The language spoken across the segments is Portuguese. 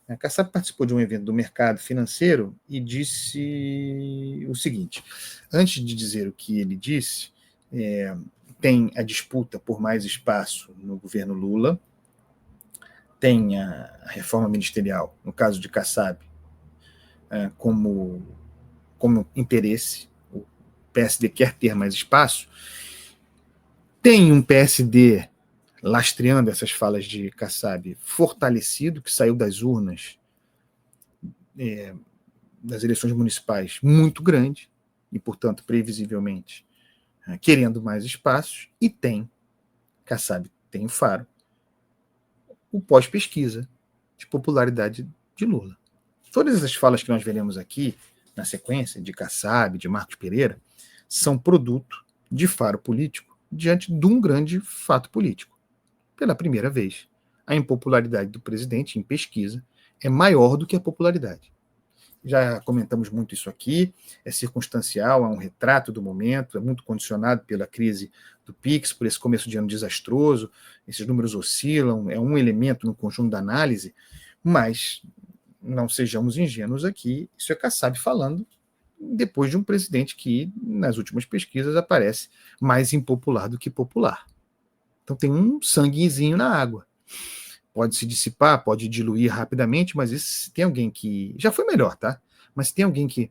A Kassab participou de um evento do mercado financeiro e disse o seguinte: antes de dizer o que ele disse, tem a disputa por mais espaço no governo Lula, tem a reforma ministerial, no caso de Kassab, como interesse. O PSD quer ter mais espaço. Tem um PSD lastreando essas falas de Kassab fortalecido, que saiu das urnas das eleições municipais muito grande e, portanto, previsivelmente, querendo mais espaços, e tem, Kassab tem o faro, o pós-pesquisa de popularidade de Lula. Todas essas falas que nós veremos aqui, na sequência, de Kassab, de Marcos Pereira, são produto de faro político diante de um grande fato político. Pela primeira vez, a impopularidade do presidente em pesquisa é maior do que a popularidade. Já comentamos muito isso aqui, é circunstancial, é um retrato do momento, é muito condicionado pela crise do PIX, por esse começo de ano desastroso, esses números oscilam, é um elemento no conjunto da análise, mas não sejamos ingênuos aqui, isso é Kassab falando depois de um presidente que, nas últimas pesquisas, aparece mais impopular do que popular. Então tem um sanguezinho na água. Pode se dissipar, pode diluir rapidamente, mas se tem alguém que... Já foi melhor, tá? Mas se tem alguém que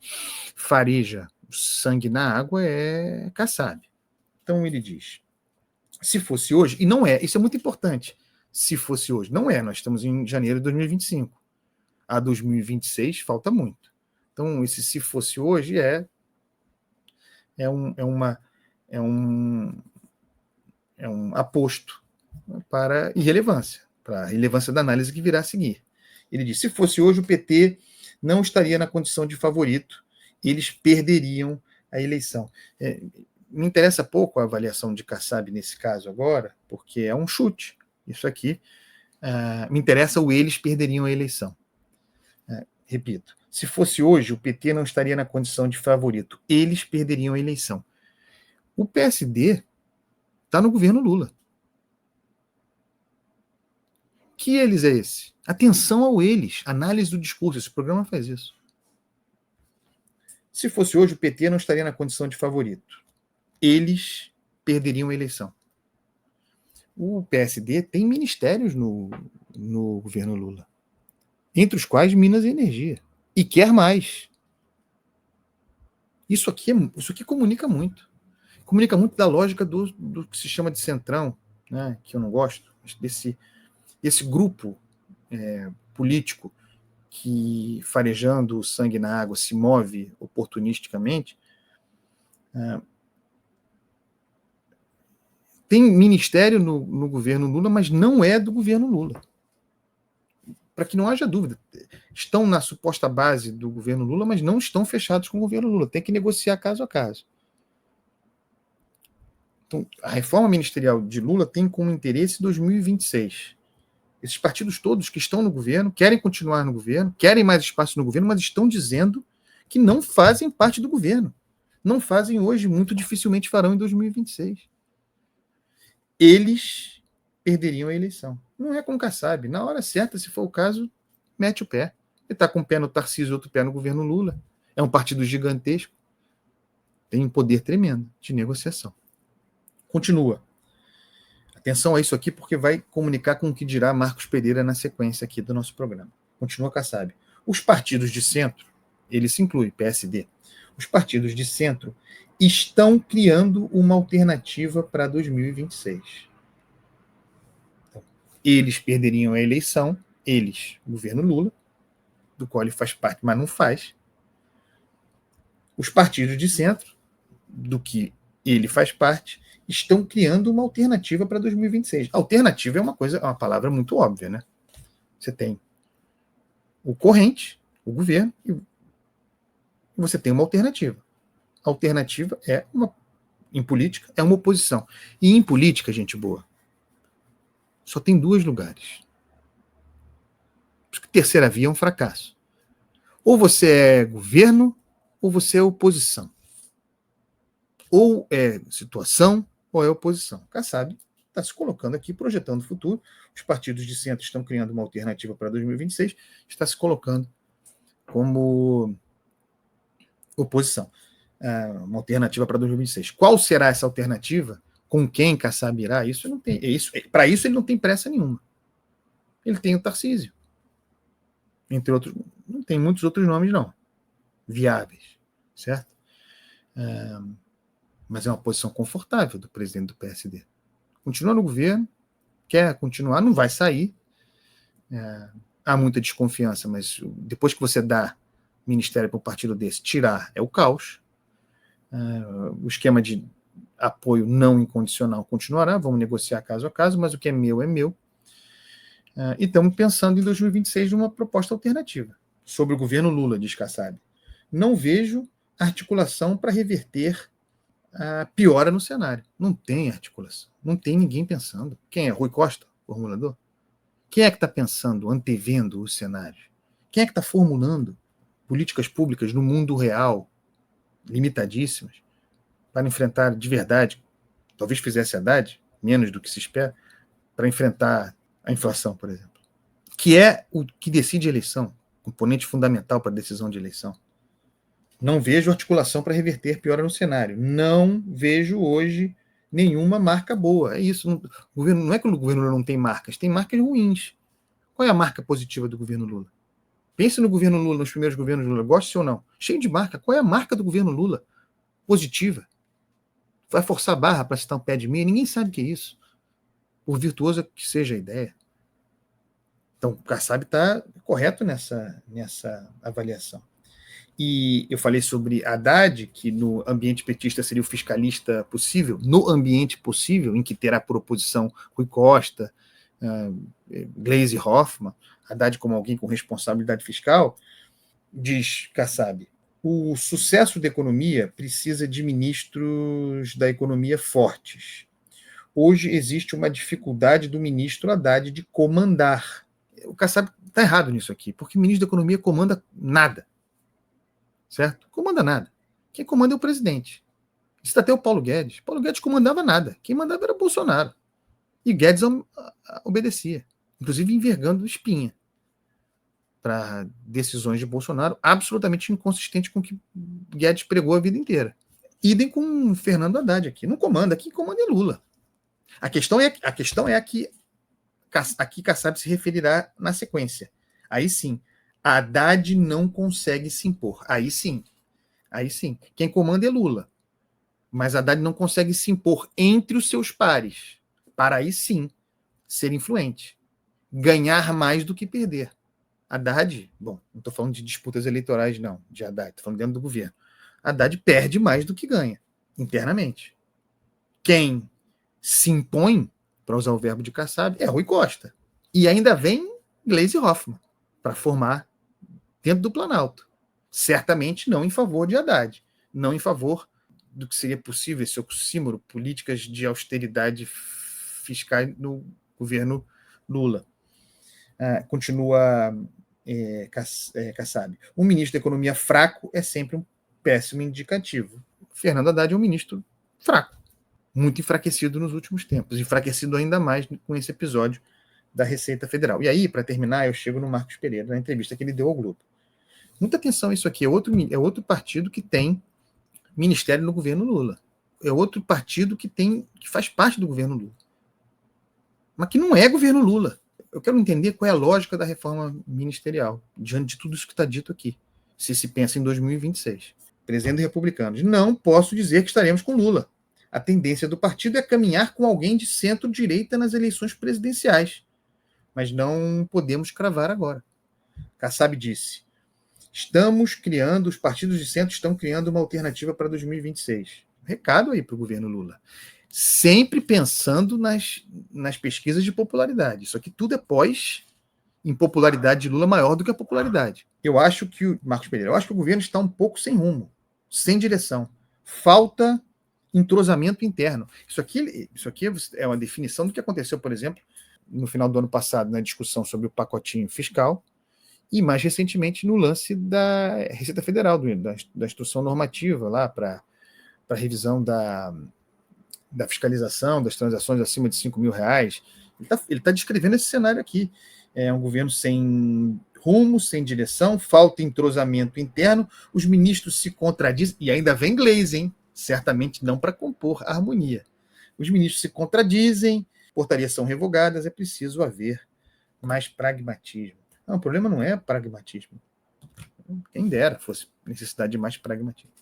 fareja o sangue na água, é Kassab. Então ele diz, se fosse hoje, e não é, isso é muito importante, se fosse hoje, não é, nós estamos em janeiro de 2025. A 2026 falta muito. Então esse se fosse hoje é um aposto para irrelevância, para a relevância da análise que virá a seguir. Ele diz, se fosse hoje, o PT não estaria na condição de favorito, eles perderiam a eleição. Me interessa pouco a avaliação de Kassab nesse caso agora, porque é um chute. Isso aqui me interessa o eles perderiam a eleição. Repito, se fosse hoje, o PT não estaria na condição de favorito, eles perderiam a eleição. O PSD está no governo Lula. Que eles é esse? Atenção ao eles. Análise do discurso. Esse programa faz isso. Se fosse hoje, o PT não estaria na condição de favorito. Eles perderiam a eleição. O PSD tem ministérios no governo Lula, entre os quais Minas e Energia. E quer mais. Isso aqui comunica muito. Comunica muito da lógica do que se chama de centrão, né, que eu não gosto, desse grupo político que, farejando o sangue na água, se move oportunisticamente. Tem ministério no governo Lula, mas não é do governo Lula. Para que não haja dúvida. Estão na suposta base do governo Lula, mas não estão fechados com o governo Lula. Tem que negociar caso a caso. Então, a reforma ministerial de Lula tem como interesse 2026. Esses partidos todos que estão no governo, querem continuar no governo, querem mais espaço no governo, mas estão dizendo que não fazem parte do governo. Não fazem hoje, muito dificilmente farão em 2026. Eles perderiam a eleição. Não é com Kassab. Na hora certa, se for o caso, mete o pé. Ele está com um pé no Tarcísio e outro pé no governo Lula. É um partido gigantesco. Tem um poder tremendo de negociação. Continua. Atenção a isso aqui, porque vai comunicar com o que dirá Marcos Pereira na sequência aqui do nosso programa. Continua Kassab. Os partidos de centro, ele se inclui, PSD, os partidos de centro estão criando uma alternativa para 2026. Então, eles perderiam a eleição, eles, o governo Lula, do qual ele faz parte, mas não faz. Os partidos de centro, do que ele faz parte, estão criando uma alternativa para 2026. Alternativa é uma palavra muito óbvia, né? Você tem o corrente, o governo, e você tem uma alternativa. A alternativa em política, é uma oposição. E em política, gente boa, só tem dois lugares. A terceira via é um fracasso. Ou você é governo, ou você é oposição. Ou é situação, ou é oposição. Kassab está se colocando aqui, projetando o futuro. Os partidos de centro estão criando uma alternativa para 2026, está se colocando como oposição, uma alternativa para 2026. Qual será essa alternativa? Com quem Kassab irá? Isso não tem. Para isso ele não tem pressa nenhuma. Ele tem o Tarcísio. Entre outros, não tem muitos outros nomes, não, viáveis, certo? Mas é uma posição confortável do presidente do PSD. Continua no governo, quer continuar, não vai sair. Há muita desconfiança, mas depois que você dá ministério para um partido desse, tirar é o caos. O esquema de apoio não incondicional continuará, vamos negociar caso a caso, mas o que é meu é meu. E estamos pensando em 2026 numa proposta alternativa sobre o governo Lula, diz Kassab. Não vejo articulação para reverter a piora no cenário. Não tem articulação. Não tem ninguém pensando. Quem é? Rui Costa, formulador? Quem é que está pensando, antevendo os cenários? Quem é que está formulando políticas públicas no mundo real, limitadíssimas, para enfrentar de verdade, talvez fizesse Haddad, menos do que se espera, para enfrentar a inflação, por exemplo, que é o que decide a eleição, componente fundamental para a decisão de eleição. Não vejo articulação para reverter piora no cenário. Não vejo hoje nenhuma marca boa. É isso. Não é que o governo Lula não tem marcas, tem marcas ruins. Qual é a marca positiva do governo Lula? Pense no governo Lula, nos primeiros governos Lula, goste ou não. Cheio de marca. Qual é a marca do governo Lula? Positiva. Vai forçar a barra para citar um pé de meia? Ninguém sabe o que é isso. Por virtuosa que seja a ideia. Então, o Kassab está correto nessa avaliação. E eu falei sobre Haddad, que no ambiente petista seria o fiscalista possível, no ambiente possível, em que terá por oposição Rui Costa, Gleisi Hoffmann, Haddad como alguém com responsabilidade fiscal, diz Kassab, o sucesso da economia precisa de ministros da economia fortes. Hoje existe uma dificuldade do ministro Haddad de comandar. O Kassab está errado nisso aqui, porque o ministro da economia comanda nada. Certo? Comanda nada. Quem comanda é o presidente. Isso até o Paulo Guedes. Paulo Guedes comandava nada. Quem mandava era Bolsonaro. E Guedes obedecia. Inclusive envergando espinha para decisões de Bolsonaro absolutamente inconsistentes com o que Guedes pregou a vida inteira. Idem com Fernando Haddad aqui. Não comanda. Quem comanda é Lula. A questão é a que aqui Kassab se referirá na sequência. Aí sim. Haddad não consegue se impor. Aí sim. Quem comanda é Lula. Mas Haddad não consegue se impor entre os seus pares. Para aí sim ser influente. Ganhar mais do que perder. Haddad, bom, não estou falando de disputas eleitorais, não, de Haddad, estou falando dentro do governo. Haddad perde mais do que ganha, internamente. Quem se impõe, para usar o verbo de Kassab, é Rui Costa. E ainda vem Gleisi Hoffmann para formar dentro do Planalto. Certamente não em favor de Haddad, não em favor do que seria possível esse oxímoro, políticas de austeridade fiscal no governo Lula. Continua Kassab. Um ministro da economia fraco é sempre um péssimo indicativo. Fernando Haddad é um ministro fraco, muito enfraquecido nos últimos tempos, enfraquecido ainda mais com esse episódio da Receita Federal. E aí, para terminar, eu chego no Marcos Pereira, na entrevista que ele deu ao Globo. Muita atenção, isso aqui é outro partido que tem ministério no governo Lula. É outro partido que faz parte do governo Lula. Mas que não é governo Lula. Eu quero entender qual é a lógica da reforma ministerial, diante de tudo isso que está dito aqui, se pensa em 2026. Presidente republicanos. Não posso dizer que estaremos com Lula. A tendência do partido é caminhar com alguém de centro-direita nas eleições presidenciais. Mas não podemos cravar agora. Kassab disse, os partidos de centro estão criando uma alternativa para 2026. Recado aí para o governo Lula. Sempre pensando nas pesquisas de popularidade. Isso aqui tudo é pós-impopularidade de Lula maior do que a popularidade. Marcos Pereira, eu acho que o governo está um pouco sem rumo, sem direção. Falta entrosamento interno. Isso aqui é uma definição do que aconteceu, por exemplo, no final do ano passado, na discussão sobre o pacotinho fiscal, e mais recentemente no lance da Receita Federal, da instrução normativa lá para revisão da fiscalização das transações acima de R$ 5.000. Ele tá descrevendo esse cenário aqui. É um governo sem rumo, sem direção, falta entrosamento interno, os ministros se contradizem, e ainda vem inglês, hein? Certamente não para compor harmonia. Os ministros se contradizem, portarias são revogadas, é preciso haver mais pragmatismo. Não, o problema não é pragmatismo. Quem dera fosse necessidade de mais pragmatismo.